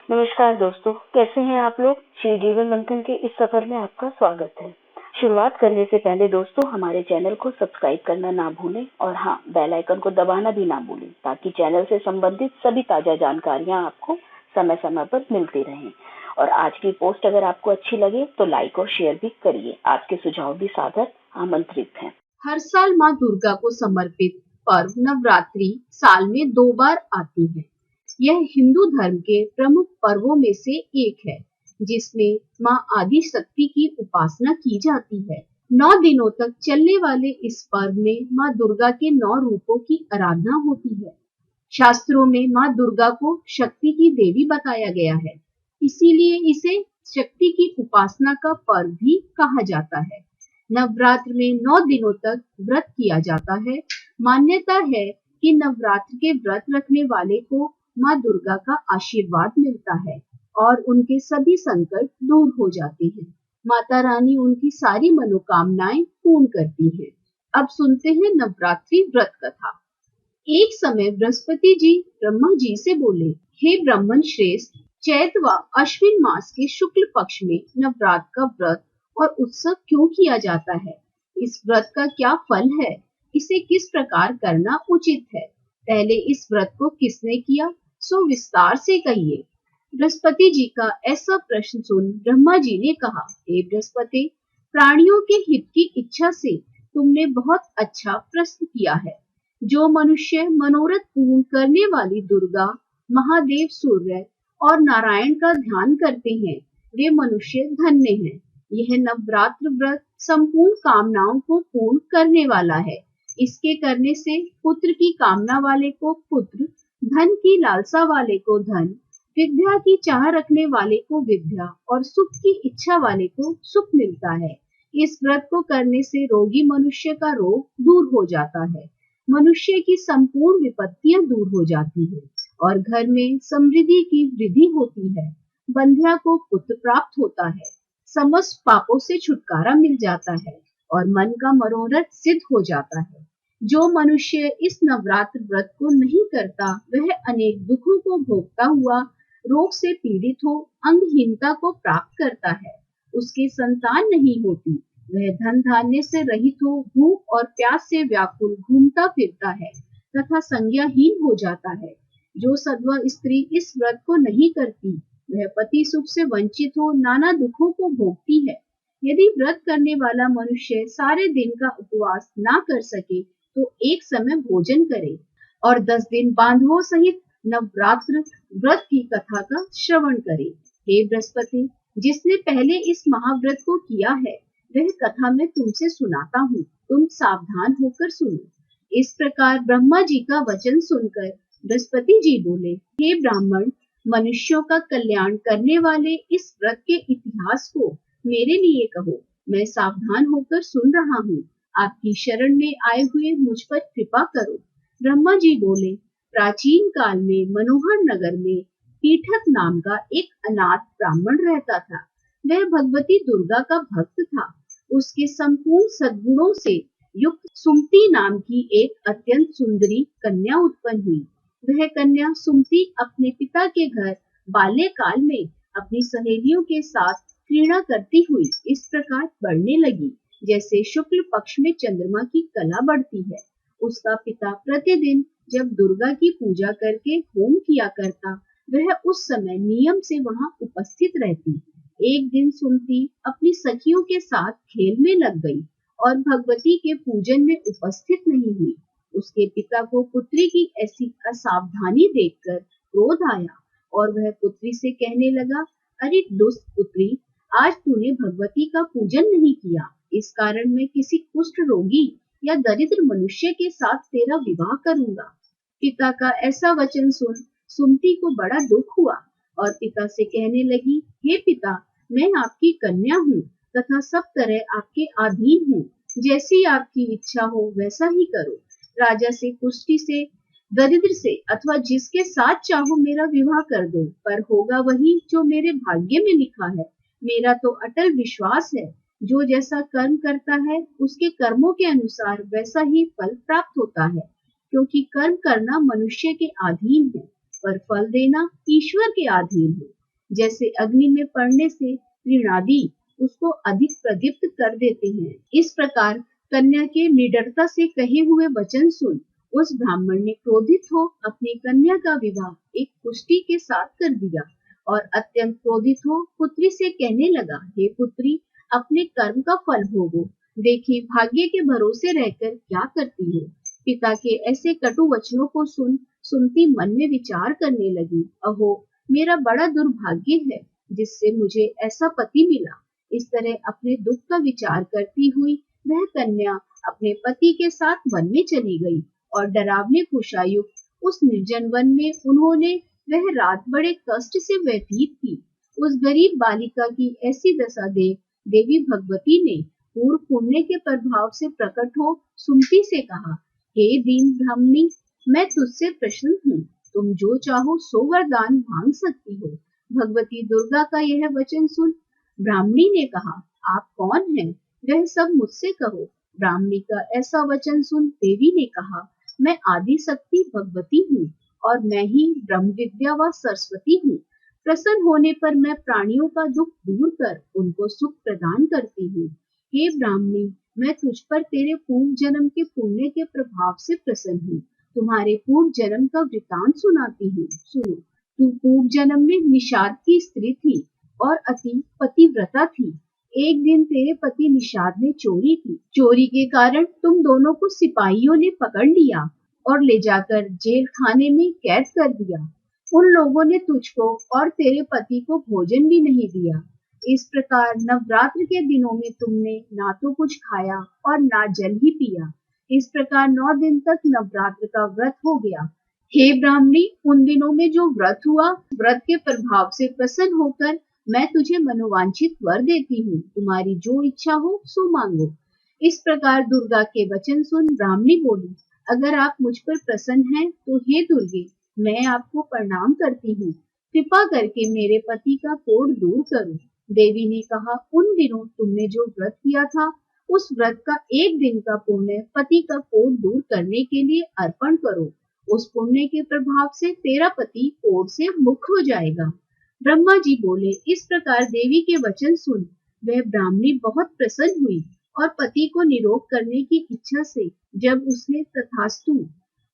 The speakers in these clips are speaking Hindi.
नमस्कार दोस्तों, कैसे हैं आप लोग। श्री जीवन मंथन के इस सफर में आपका स्वागत है। शुरुआत करने से पहले दोस्तों हमारे चैनल को सब्सक्राइब करना ना भूलें और हाँ, बेल आइकन को दबाना भी ना भूलें ताकि चैनल से संबंधित सभी ताज़ा जानकारियाँ आपको समय समय पर मिलती रहें। और आज की पोस्ट अगर आपको अच्छी लगे तो लाइक और शेयर भी करिए। आपके सुझाव भी सादर आमंत्रित हैं। हर साल माँ दुर्गा को समर्पित पर्व नवरात्रि साल में 2 बार आती है। यह हिंदू धर्म के प्रमुख पर्वों में से एक है, जिसमें माँ आदि शक्ति की उपासना की जाती है। 9 दिनों तक चलने वाले इस पर्व में माँ दुर्गा के 9 रूपों की आराधना होती है। शास्त्रों में माँ दुर्गा को शक्ति की देवी बताया गया है, इसीलिए इसे शक्ति की उपासना का पर्व भी कहा जाता है। नवरात्र में 9 दिनों तक व्रत किया जाता है। मान्यता है कि नवरात्र के व्रत रखने वाले को माँ दुर्गा का आशीर्वाद मिलता है और उनके सभी संकट दूर हो जाते हैं। माता रानी उनकी सारी मनोकामनाएं पूर्ण करती हैं। अब सुनते हैं नवरात्रि व्रत कथा। एक समय बृहस्पति जी ब्रह्मा जी से बोले, हे ब्राह्मण श्रेष्ठ, चैत व अश्विन मास के शुक्ल पक्ष में नवरात्र का व्रत और उत्सव क्यों किया जाता है? इस व्रत का क्या फल है? इसे किस प्रकार करना उचित है? पहले इस व्रत को किसने किया, सो विस्तार से कहिए। बृहस्पति जी का ऐसा प्रश्न सुन ब्रह्मा जी ने कहा, हे बृहस्पति, प्राणियों के हित की इच्छा से तुमने बहुत अच्छा प्रश्न किया है। जो मनुष्य मनोरथ पूर्ण करने वाली दुर्गा, महादेव सूर्य और नारायण का ध्यान करते हैं, वे मनुष्य धन्य हैं। यह नवरात्र व्रत संपूर्ण कामनाओं को पूर्ण करने वाला है। इसके करने से पुत्र की कामना वाले को पुत्र, धन की लालसा वाले को धन, विद्या की चाह रखने वाले को विद्या और सुख की इच्छा वाले को सुख मिलता है। इस व्रत को करने से रोगी मनुष्य का रोग दूर हो जाता है, मनुष्य की संपूर्ण विपत्तियां दूर हो जाती है और घर में समृद्धि की वृद्धि होती है। बंध्या को पुत्र प्राप्त होता है, समस्त पापों से छुटकारा मिल जाता है और मन का मनोरथ सिद्ध हो जाता है। जो मनुष्य इस नवरात्र व्रत को नहीं करता, वह अनेक दुखों को भोगता हुआ रोग से पीड़ित हो अंगहीनता को प्राप्त करता है। उसकी संतान नहीं होती, वह धन धान्य से रहित हो भूख और प्यास से व्याकुल घूमता फिरता है तथा संज्ञाहीन हो जाता है। जो सद्वा स्त्री इस व्रत को नहीं करती, वह पति सुख से वंचित हो नाना दुखों को भोगती है। यदि व्रत करने वाला मनुष्य सारे दिन का उपवास ना कर सके तो एक समय भोजन करे और 10 दिन बांधवों सहित नवरात्र व्रत की कथा का श्रवण करे। हे बृहस्पति, जिसने पहले इस महाव्रत को किया है, वह कथा मैं तुमसे सुनाता हूँ, तुम सावधान होकर सुनो। इस प्रकार ब्रह्मा जी का वचन सुनकर बृहस्पति जी बोले, हे ब्राह्मण, मनुष्यों का कल्याण करने वाले इस व्रत के इतिहास को मेरे लिए कहो। मैं सावधान होकर सुन रहा हूँ। आपकी शरण में आए हुए मुझ पर कृपा करो। ब्रह्मा जी बोले, प्राचीन काल में मनोहर नगर में पीठक नाम का एक अनाथ ब्राह्मण रहता था। वह भगवती दुर्गा का भक्त था। उसके संपूर्ण सद्गुणों से युक्त सुमति नाम की एक अत्यंत सुंदरी कन्या उत्पन्न हुई। वह कन्या सुमति अपने पिता के घर बाल्यकाल में अपनी सहेलियों के साथ क्रीड़ा करती हुई इस प्रकार बढ़ने लगी, जैसे शुक्ल पक्ष में चंद्रमा की कला बढ़ती है। उसका पिता प्रतिदिन जब दुर्गा की पूजा करके होम किया करता, वह उस समय नियम से वहां उपस्थित रहती। एक दिन सुमति अपनी सखियों के साथ खेल में लग गई और भगवती के पूजन में उपस्थित नहीं हुई। उसके पिता को पुत्री की ऐसी असावधानी देखकर क्रोध आया और वह पुत्री से कहने लगा, अरे दुष्ट पुत्री, आज तूने भगवती का पूजन नहीं किया, इस कारण मैं किसी कुष्ठ रोगी या दरिद्र मनुष्य के साथ तेरा विवाह करूंगा। पिता का ऐसा वचन सुन सुमति को बड़ा दुख हुआ और पिता से कहने लगी, हे पिता, मैं आपकी कन्या हूँ तथा सब तरह आपके अधीन हूँ। जैसी आपकी इच्छा हो वैसा ही करो। राजा से, कुष्ठी से, दरिद्र से अथवा जिसके साथ चाहो मेरा विवाह कर दो, पर होगा वही जो मेरे भाग्य में लिखा है। मेरा तो अटल विश्वास है, जो जैसा कर्म करता है उसके कर्मों के अनुसार वैसा ही फल प्राप्त होता है, क्योंकि कर्म करना मनुष्य के अधीन है। पर फल देना ईश्वर के अधीन है। जैसे अग्नि में पड़ने से ऋणादि उसको अधिक प्रदीप्त कर देते हैं, इस प्रकार कन्या के निडरता से कहे हुए वचन सुन उस ब्राह्मण ने क्रोधित हो अपनी कन्या का विवाह एक कुष्टी के साथ कर दिया और अत्यंत क्रोधित हो पुत्री से कहने लगा, हे पुत्री, अपने कर्म का फल भोगो। देखिए भाग्य के भरोसे रहकर क्या करती हो। पिता के ऐसे कटु वचनों को सुनती मन में विचार करने लगी, अहो मेरा बड़ा दुर्भाग्य है जिससे मुझे ऐसा पति मिला। इस तरह अपने दुख का विचार करती हुई वह कन्या अपने पति के साथ वन में चली गई और डरावने कुशायुक्त उस निर्जन वन में उन्होंने वह रात बड़े कष्ट से व्यतीत की। उस गरीब बालिका की ऐसी दशा देख देवी भगवती ने पूर्व पुण्य के प्रभाव से प्रकट हो सुमति से कहा, हे दीन ब्राह्मणी, मैं तुझसे प्रसन्न हूँ, तुम जो चाहो सो वरदान मांग सकती हो। भगवती दुर्गा का यह वचन सुन ब्राह्मणी ने कहा, आप कौन हैं? वह सब मुझसे कहो। ब्राह्मणी का ऐसा वचन सुन देवी ने कहा, मैं आदि शक्ति भगवती हूँ और मैं ही ब्रह्म विद्या व सरस्वती हूँ। प्रसन्न होने पर मैं प्राणियों का दुख दूर कर उनको सुख प्रदान करती हूँ। हे ब्राह्मणी, मैं तुझ पर तेरे पूर्व जन्म के पुण्य के प्रभाव से प्रसन्न हूँ। तुम्हारे पूर्व जन्म का वृतांत सुनाती हूँ, सुनो। तू पूर्व जन्म में निषाद की स्त्री थी और अति पतिव्रता थी। एक दिन तेरे पति निषाद ने चोरी की। चोरी के कारण तुम दोनों को सिपाहियों ने पकड़ लिया और ले जाकर जेल खाने में कैद कर दिया। उन लोगों ने तुझको और तेरे पति को भोजन भी नहीं दिया। इस प्रकार नवरात्र के दिनों में तुमने ना तो कुछ खाया और ना जल ही पिया। इस प्रकार 9 दिन तक नवरात्र का व्रत हो गया। हे ब्राह्मणी, उन दिनों में जो व्रत हुआ, व्रत के प्रभाव से प्रसन्न होकर मैं तुझे मनोवांछित वर देती हूँ। तुम्हारी जो इच्छा हो सो मांगो। इस प्रकार दुर्गा के वचन सुन ब्राह्मणी बोली, अगर आप मुझ पर प्रसन्न हैं तो हे दुर्गे, मैं आपको प्रणाम करती हूँ। कृपा करके मेरे पति का कोढ़ दूर करो। देवी ने कहा, उन दिनों तुमने जो व्रत किया था उस व्रत का एक दिन का पुण्य पति का कोढ़ दूर करने के लिए अर्पण करो। उस पुण्य के प्रभाव से तेरा पति कोढ़ से मुक्त हो जाएगा। ब्रह्मा जी बोले, इस प्रकार देवी के वचन सुन वह ब्राह्मणी बहुत प्रसन्न हुई और पति को निरोग करने की इच्छा से जब उसने तथास्तु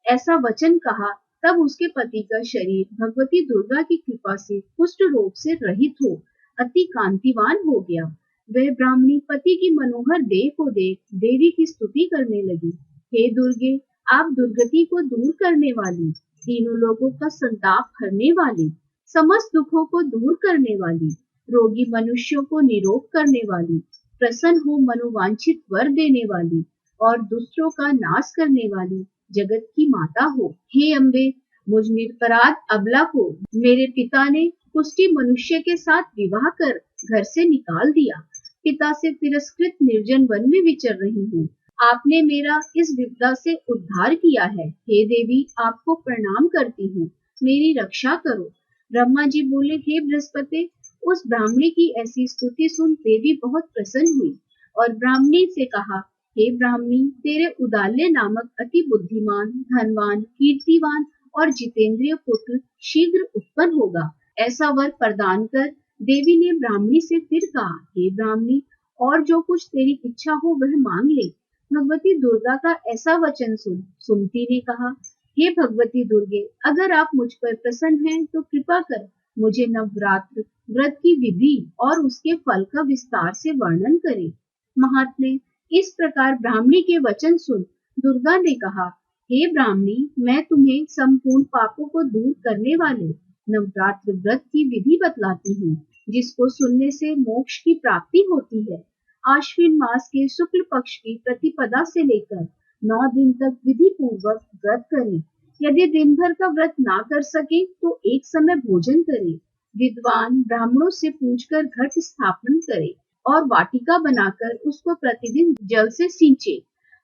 ऐसा वचन कहा, तब उसके पति का शरीर भगवती दुर्गा की कृपा से कुष्ठ रोग से रहित हो अति कांतिवान हो गया। वह ब्राह्मणी पति की मनोहर देह को देख देवी की स्तुति करने लगी, हे दुर्गे, आप दुर्गति को दूर करने वाली, तीनों लोगों का संताप हरने वाली, समस्त दुखों को दूर करने वाली, रोगी मनुष्यों को निरोग करने वाली, प्रसन्न हो मनोवांछित वर देने वाली और दुष्टों का नाश करने वाली जगत की माता हो। हे अम्बे, मुझ निरपराध अबला को मेरे पिता ने कुष्ठी मनुष्य के साथ विवाह कर घर से निकाल दिया। पिता से तिरस्कृत निर्जन वन में विचर रही हूँ। आपने मेरा इस विपदा से उद्धार किया है। हे देवी, आपको प्रणाम करती हूँ, मेरी रक्षा करो। ब्रह्मा जी बोले, हे बृहस्पति, उस ब्राह्मणी की ऐसी स्तुति सुन देवी बहुत प्रसन्न हुई और ब्राह्मणी से कहा, हे ब्राह्मणी, तेरे उदाल्य नामक अति बुद्धिमान, धनवान, कीर्तिवान और जितेंद्रिय पुत्र शीघ्र उत्पन्न होगा। ऐसा वर प्रदान कर देवी ने ब्राह्मणी से फिर कहा, हे ब्राह्मणी, और जो कुछ तेरी इच्छा हो वह मांग ले। भगवती दुर्गा का ऐसा वचन सुन सुमति ने कहा, हे भगवती दुर्गे, अगर आप मुझ पर प्रसन्न हैं तो कृपा कर मुझे नवरात्र व्रत की विधि और उसके फल का विस्तार से वर्णन करें। महात्मे, इस प्रकार ब्राह्मणी के वचन सुन दुर्गा ने कहा, हे ब्राह्मणी, मैं तुम्हें संपूर्ण पापों को दूर करने वाले नवरात्र व्रत की विधि बतलाती हूँ, जिसको सुनने से मोक्ष की प्राप्ति होती है। आश्विन मास के शुक्ल पक्ष की प्रतिपदा से लेकर 9 दिन तक विधि पूर्वक व्रत करें। यदि दिन भर का व्रत ना कर सके तो एक समय भोजन करें। विद्वान ब्राह्मणों से पूछकर घट स्थापन करें और वाटिका बनाकर उसको प्रतिदिन जल से सींचे।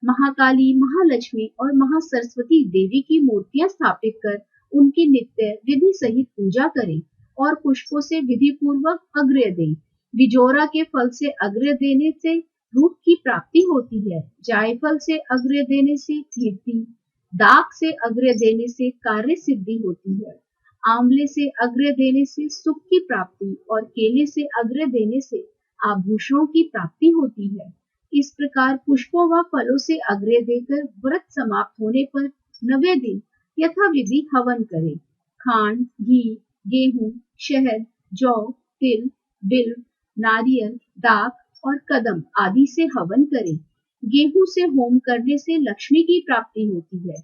महाकाली, महालक्ष्मी और महासरस्वती देवी की मूर्तियां स्थापित कर उनकी नित्य विधि सहित पूजा करें और पुष्पों से विधि पूर्वक अर्घ्य दें। बिजोरा के फल से अर्घ्य देने से रूप की प्राप्ति होती है। जायफल से अर्घ्य देने से कीर्ति, दाख से अर्घ्य देने से कार्य सिद्धि होती है। आंवले से अर्घ्य देने से सुख की प्राप्ति और केले से अर्घ्य देने से आभूषणों की प्राप्ति होती है। इस प्रकार पुष्पों व फलों से अर्घ्य देकर व्रत समाप्त होने पर 9वें दिन यथाविधि हवन करें। खांड, घी, गेहूं, शहद, जौ, तिल, बिल्व, नारियल, दाख और कदम आदि से हवन करें। गेहूं से होम करने से लक्ष्मी की प्राप्ति होती है।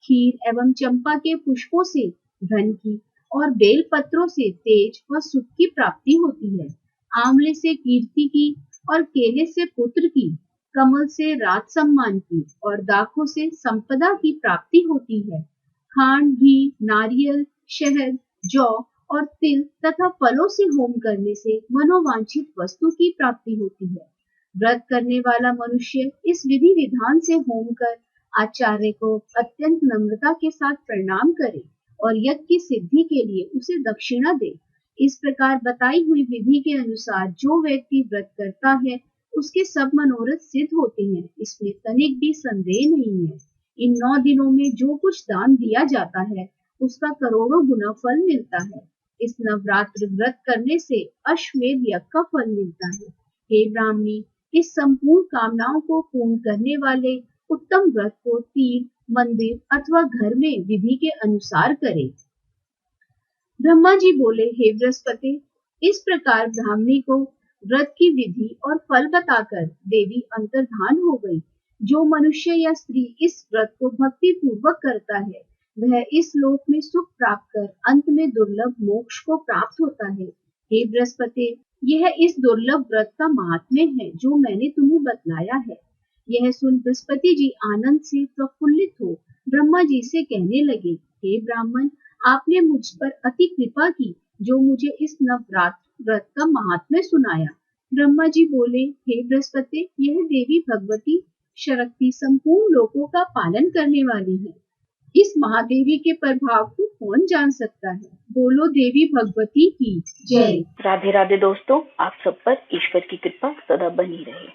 खीर एवं चंपा के पुष्पों से धन की और बेल पत्रों से तेज व सुख की प्राप्ति होती है। आंवले से कीर्ति की और केले से पुत्र की, कमल से राज सम्मान की और दाखों से संपदा की प्राप्ति होती है। खांड, घी, नारियल, शहद, जौ और तिल तथा फलों से होम करने से मनोवांछित वस्तु की प्राप्ति होती है। व्रत करने वाला मनुष्य इस विधि विधान से होम कर आचार्य को अत्यंत नम्रता के साथ प्रणाम करे और यज्ञ की सिद्धि के लिए उसे दक्षिणा दे। इस प्रकार बताई हुई विधि के अनुसार जो व्यक्ति व्रत करता है उसके सब मनोरथ सिद्ध होते हैं, इसमें तनिक भी संदेह नहीं है। इन 9 दिनों में जो कुछ दान दिया जाता है उसका करोड़ों गुना फल मिलता है। इस नवरात्र व्रत करने से अश्वमेध यज्ञ का फल मिलता है। हे ब्राह्मणी, इस संपूर्ण कामनाओं को पूर्ण करने वाले उत्तम व्रत को तीर्थ, मंदिर अथवा घर में विधि के अनुसार करें। ब्रह्मा जी बोले, हे बृहस्पति, इस प्रकार ब्राह्मणी को व्रत की विधि और फल बताकर देवी अंतर्धान हो गई। जो मनुष्य या स्त्री इस व्रत को भक्ति पूर्वक करता है वह इस लोक में सुख प्राप्त कर अंत में दुर्लभ मोक्ष को प्राप्त होता है। हे बृहस्पति, यह इस दुर्लभ व्रत का महात्म्य है जो मैंने तुम्हें बतलाया है। यह सुन बृहस्पति जी आनंद से प्रफुल्लित हो ब्रह्मा जी से कहने लगे, हे ब्राह्मण, आपने मुझ पर अति कृपा की जो मुझे इस नवरात्र व्रत का महात्म्य सुनाया। ब्रह्मा जी बोले, हे बृहस्पति, यह देवी भगवती शक्ति संपूर्ण लोकों का पालन करने वाली है। इस महादेवी के प्रभाव को कौन जान सकता है। बोलो देवी भगवती की जय। राधे राधे दोस्तों, आप सब पर ईश्वर की कृपा सदा बनी रहे।